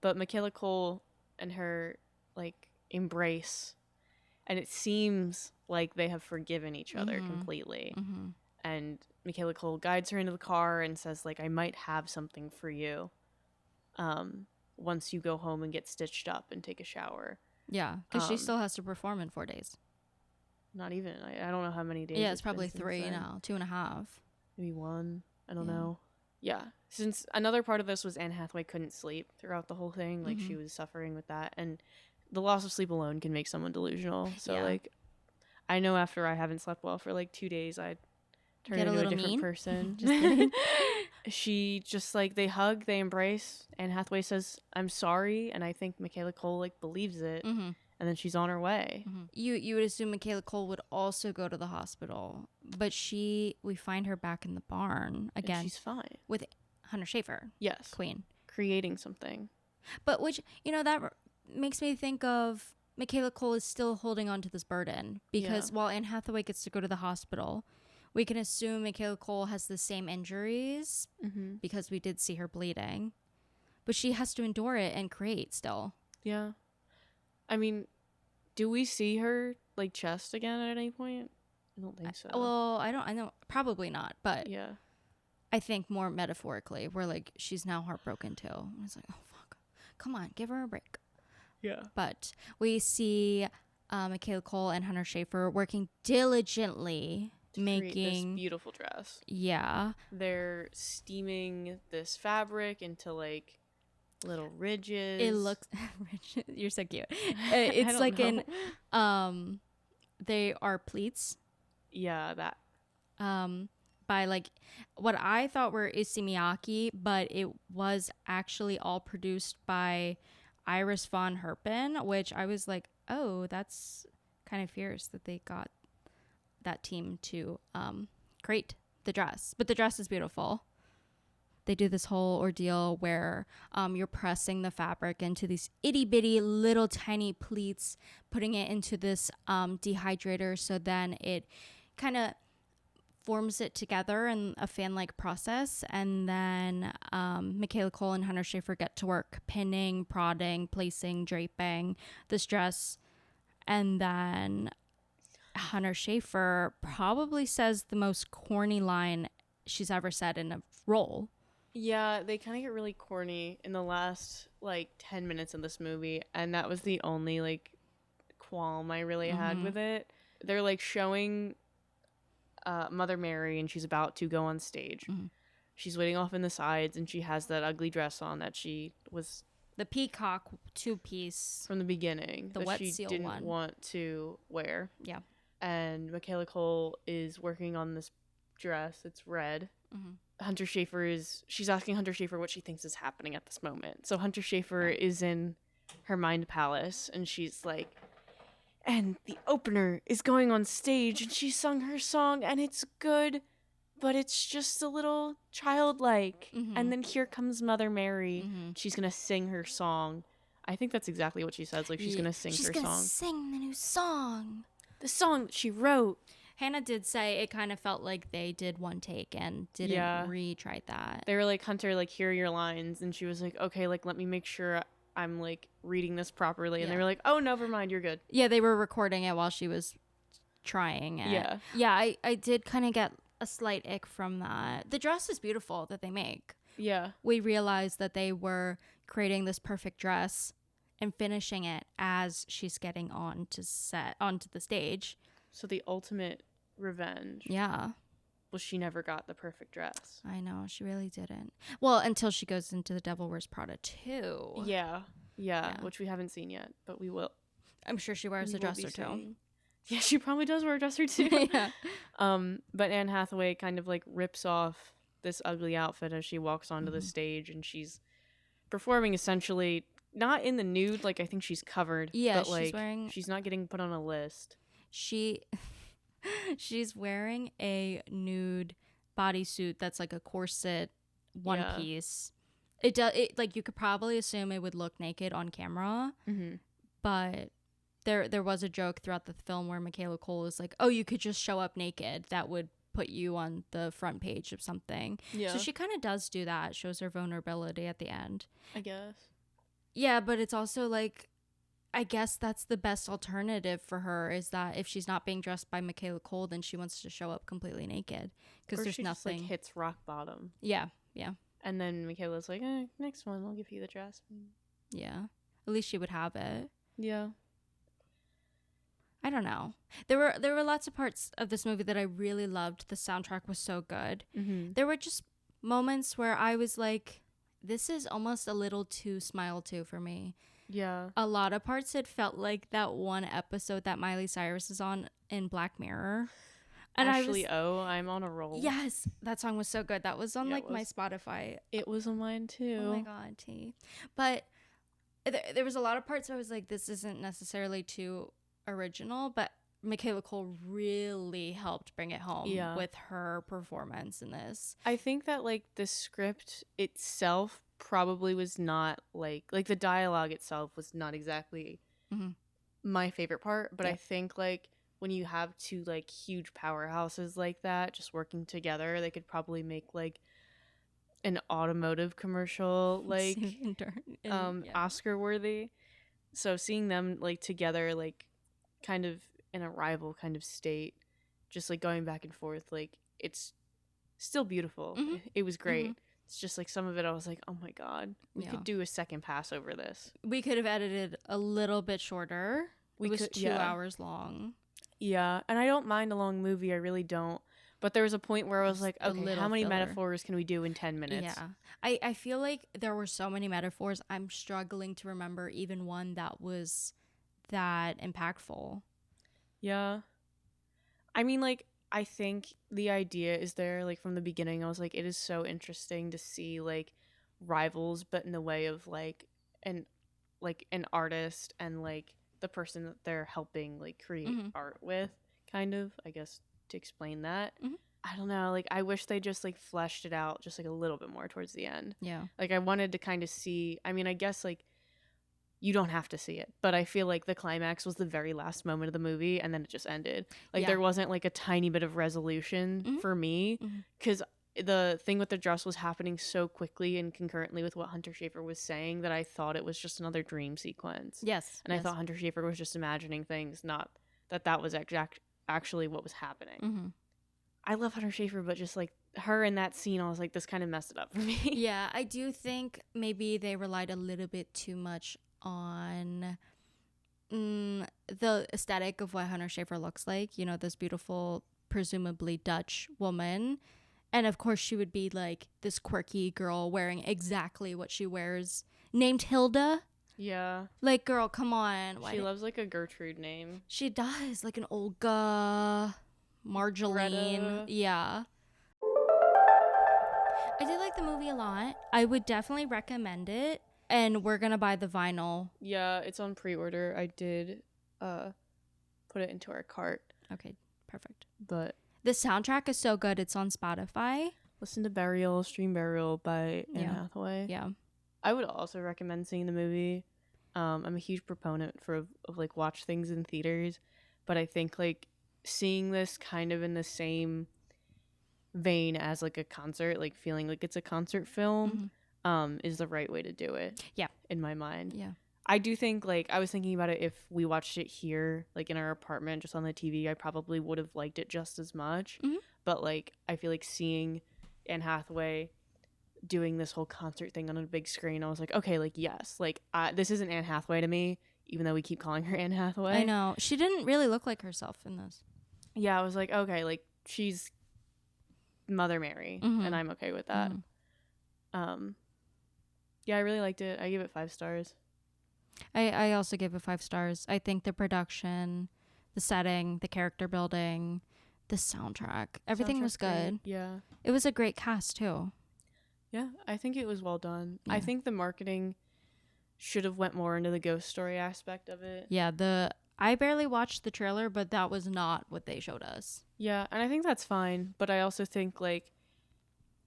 But Michaela Cole and her like embrace, and it seems like they have forgiven each other completely. And Michaela Cole guides her into the car and says like, I might have something for you once you go home and get stitched up and take a shower. Yeah, because she still has to perform in 4 days. Not even. I don't know how many days. Yeah, it's probably 3 now, 2.5. Maybe 1. I don't know. Yeah. Since another part of this was Anne Hathaway couldn't sleep throughout the whole thing. Like she was suffering with that. And the loss of sleep alone can make someone delusional. So like, I know after I haven't slept well for like 2 days, I'd turn into a different person. Just kidding. She just like, they hug, they embrace. Anne Hathaway says, I'm sorry. And I think Michaela Cole like believes it. And then she's on her way. You would assume Michaela Cole would also go to the hospital, but we find her back in the barn again. And she's fine with Hunter Schafer. Yes, Queen creating something. But which that makes me think of Michaela Cole is still holding on to this burden because while Anne Hathaway gets to go to the hospital, we can assume Michaela Cole has the same injuries because we did see her bleeding, but she has to endure it and create still. Yeah. I mean, do we see her like chest again at any point? I don't think so. Well, I know probably not, but yeah, I think more metaphorically, where like she's now heartbroken too. It's like, oh fuck, come on, give her a break. Yeah. But we see Michaela Cole and Hunter Schafer working diligently to making this beautiful dress. Yeah. They're steaming this fabric into like little ridges. It looks you're so cute. It's like they are pleats. Yeah, that by like what I thought were Issey-Miyake, but it was actually all produced by Iris von Herpen, which I was like, oh, that's kind of fierce that they got that team to create the dress. But the dress is beautiful. They do this whole ordeal where you're pressing the fabric into these itty bitty little tiny pleats, putting it into this dehydrator, so then it kind of forms it together in a fan-like process. And then Michaela Cole and Hunter Schafer get to work pinning, prodding, placing, draping this dress. And then Hunter Schafer probably says the most corny line she's ever said in a role. Yeah, they kind of get really corny in the last like 10 minutes of this movie, and that was the only like qualm I really had with it. They're like showing Mother Mary, and she's about to go on stage. She's waiting off in the sides, and she has that ugly dress on that she was the peacock 2-piece from the beginning, the that wet she seal didn't one. Want to wear. Yeah, and Michaela Cole is working on this dress. It's red. Hunter Schafer she's asking Hunter Schafer what she thinks is happening at this moment. So Hunter Schafer is in her mind palace, and she's like, and the opener is going on stage, and she sung her song, and it's good, but it's just a little childlike. And then here comes Mother Mary. She's gonna sing her song. I think that's exactly what she says. Like she's gonna sing her song. She's gonna sing the new song. The song that she wrote. Hannah did say it kind of felt like they did one take and didn't retry that. They were like, Hunter, like, here are your lines. And she was like, okay, like, let me make sure I'm, like, reading this properly. And they were like, oh, never mind, you're good. Yeah, they were recording it while she was trying it. Yeah. Yeah, I did kind of get a slight ick from that. The dress is beautiful that they make. Yeah. We realized that they were creating this perfect dress and finishing it as she's getting onto the stage. So the ultimate revenge. Yeah. Well, she never got the perfect dress. I know, she really didn't. Well, until she goes into The Devil Wears Prada 2. Yeah, which we haven't seen yet, but we will. I'm sure she wears a dress or two. Yeah, she probably does wear a dress or two. Yeah. But Anne Hathaway kind of like rips off this ugly outfit as she walks onto the stage, and she's performing essentially not in the nude, like I think she's covered. Yeah, but like she's not getting put on a list. She's wearing a nude bodysuit that's like a corset one piece. It like you could probably assume it would look naked on camera, but there was a joke throughout the film where Michaela Cole is like, "Oh, you could just show up naked. That would put you on the front page of something." Yeah. So she kind of does do that. Shows her vulnerability at the end, I guess. Yeah, but it's also like, I guess that's the best alternative for her, is that if she's not being dressed by Michaela Cole, then she wants to show up completely naked because there's nothing. Just, like, hits rock bottom. Yeah. And then Michaela's like, next one, I'll give you the dress. Yeah. At least she would have it. Yeah. I don't know. There were lots of parts of this movie that I really loved. The soundtrack was so good. There were just moments where I was like, this is almost a little too smile to for me. Yeah. A lot of parts it felt like that one episode that Miley Cyrus is on in Black Mirror. And Ashley I'm on a roll. Yes, that song was so good. That was on my Spotify. It was on mine too. Oh my god, T. But there was a lot of parts where I was like, this isn't necessarily too original, but Michaela Cole really helped bring it home with her performance in this. I think that like the script itself probably was not like the dialogue itself was not exactly my favorite part, but I think like when you have two like huge powerhouses like that just working together, they could probably make like an automotive commercial like Oscar worthy. So seeing them like together, like kind of in a rival kind of state, just like going back and forth, like it's still beautiful. It was great. It's just like some of it I was like, oh my god, we could do a second pass over this. We could have edited a little bit shorter. It was 2 hours long. Yeah, and I don't mind a long movie, I really don't. But there was a point where I was like, okay, how many metaphors can we do in 10 minutes? Yeah. I feel like there were so many metaphors. I'm struggling to remember even one that was that impactful. Yeah. I mean, like, I think the idea is there, like, from the beginning. I was like, it is so interesting to see, like, rivals, but in the way of, like, an artist and, like, the person that they're helping, like, create art with, kind of, I guess, to explain that. I don't know, like, I wish they just, like, fleshed it out just, like, a little bit more towards the end. Yeah. Like, I wanted to kind of see, I mean, I guess, like, you don't have to see it, but I feel like the climax was the very last moment of the movie, and then it just ended. Like, there wasn't, like, a tiny bit of resolution for me, because the thing with the dress was happening so quickly and concurrently with what Hunter Schafer was saying that I thought it was just another dream sequence. Yes. And I thought Hunter Schafer was just imagining things, not that was actually what was happening. I love Hunter Schafer, but just, like, her in that scene, I was like, this kind of messed it up for me. Yeah, I do think maybe they relied a little bit too much on the aesthetic of what Hunter Schafer looks like. You know, this beautiful, presumably Dutch woman. And of course, she would be like this quirky girl wearing exactly what she wears, named Hilda. Yeah. Like, girl, come on. She loves, like, a Gertrude name. She does. Like an Olga, Marjolaine. Greta. Yeah. I did like the movie a lot. I would definitely recommend it. And we're going to buy the vinyl. Yeah, it's on pre-order. I did put it into our cart. Okay, perfect. But the soundtrack is so good. It's on Spotify. Listen to Burial, Stream Burial by Anne Hathaway. Yeah. I would also recommend seeing the movie. I'm a huge proponent of like watch things in theaters, but I think like seeing this kind of in the same vein as like a concert, like feeling like it's a concert film, is the right way to do it. Yeah. In my mind. Yeah. I do think, like, I was thinking about it, if we watched it here, like in our apartment, just on the TV, I probably would have liked it just as much. But like, I feel like seeing Anne Hathaway doing this whole concert thing on a big screen, I was like, okay, like, yes, like, this isn't Anne Hathaway to me, even though we keep calling her Anne Hathaway. I know. She didn't really look like herself in this. Yeah, I was like, okay, like, she's Mother Mary, and I'm okay with that. Yeah, I really liked it. I gave it 5 stars. I also gave it 5 stars. I think the production, the setting, the character building, the soundtrack, everything was good. Great. Yeah. It was a great cast too. Yeah, I think it was well done. Yeah. I think the marketing should have went more into the ghost story aspect of it. Yeah, I barely watched the trailer, but that was not what they showed us. Yeah, and I think that's fine, but I also think, like,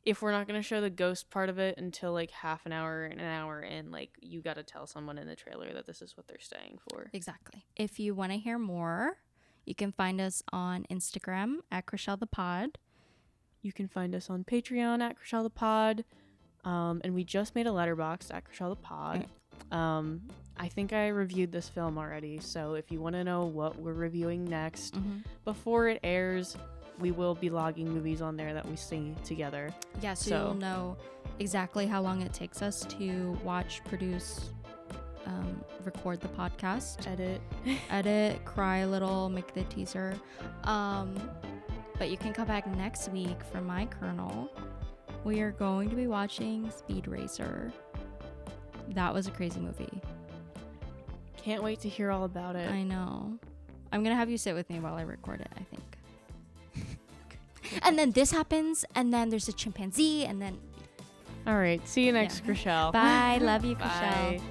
if we're not going to show the ghost part of it until like half an hour in, like, you got to tell someone in the trailer that this is what they're staying for. Exactly. If you want to hear more, you can find us on Instagram at Chrishell the Pod. You can find us on Patreon at Chrishell the Pod. And we just made a letterbox at Chrishell the Pod. I think I reviewed this film already, so if you want to know what we're reviewing next, before it airs, we will be logging movies on there that we see together. Yeah, so you'll know exactly how long it takes us to watch, produce, record the podcast. Edit, cry a little, make the teaser. But you can come back next week for my Colonel. We are going to be watching Speed Racer. That was a crazy movie. Can't wait to hear all about it. I know. I'm going to have you sit with me while I record it, I think. And then this happens, and then there's a chimpanzee, and then... All right. See you next, Chrishell. Bye. Love you, Chrishell. Bye.